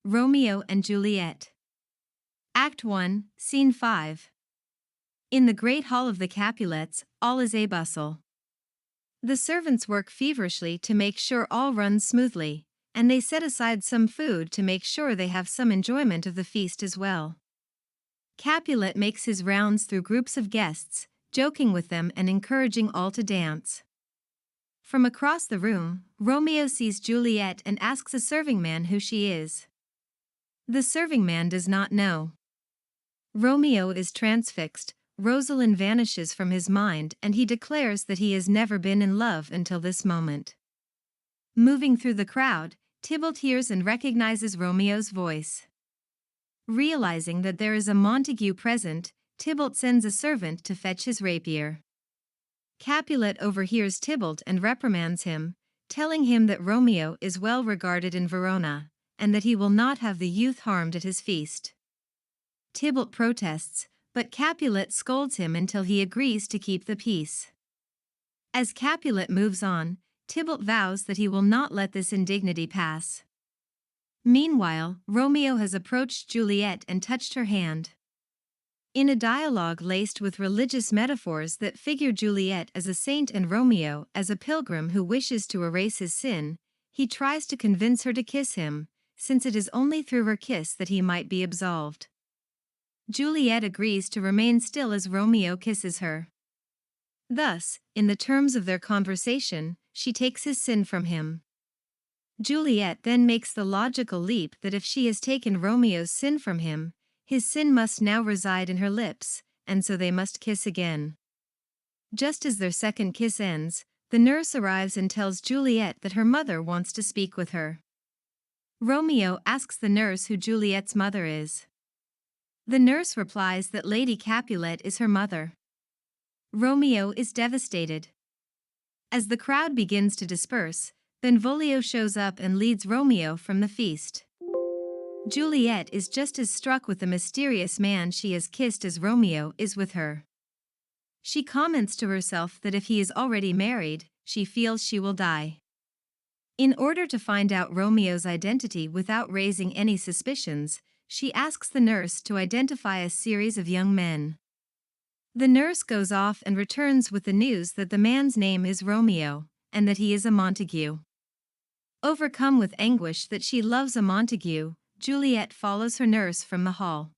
Romeo and Juliet. Act 1, Scene 5. In the great hall of the Capulets, all is a bustle. The servants work feverishly to make sure all runs smoothly, and they set aside some food to make sure they have some enjoyment of the feast as well. Capulet makes his rounds through groups of guests, joking with them and encouraging all to dance. From across the room, Romeo sees Juliet and asks a serving man who she is. The serving man does not know. Romeo is transfixed. Rosalind vanishes from his mind and he declares that he has never been in love until this moment. Moving through the crowd, Tybalt hears and recognizes Romeo's voice. Realizing that there is a Montague present, Tybalt sends a servant to fetch his rapier. Capulet overhears Tybalt and reprimands him, telling him that Romeo is well regarded in Verona, and that he will not have the youth harmed at his feast. Tybalt protests, but Capulet scolds him until he agrees to keep the peace. As Capulet moves on, Tybalt vows that he will not let this indignity pass. Meanwhile, Romeo has approached Juliet and touched her hand. In a dialogue laced with religious metaphors that figure Juliet as a saint and Romeo as a pilgrim who wishes to erase his sin, he tries to convince her to kiss him, since it is only through her kiss that he might be absolved. Juliet agrees to remain still as Romeo kisses her. Thus, in the terms of their conversation, she takes his sin from him. Juliet then makes the logical leap that if she has taken Romeo's sin from him, his sin must now reside in her lips, and so they must kiss again. Just as their second kiss ends, the nurse arrives and tells Juliet that her mother wants to speak with her. Romeo asks the nurse who Juliet's mother is. The nurse replies that Lady Capulet is her mother. Romeo is devastated. As the crowd begins to disperse, Benvolio shows up and leads Romeo from the feast. Juliet is just as struck with the mysterious man she has kissed as Romeo is with her. She comments to herself that if he is already married, she feels she will die. In order to find out Romeo's identity without raising any suspicions, she asks the nurse to identify a series of young men. The nurse goes off and returns with the news that the man's name is Romeo, and that he is a Montague. Overcome with anguish that she loves a Montague, Juliet follows her nurse from the hall.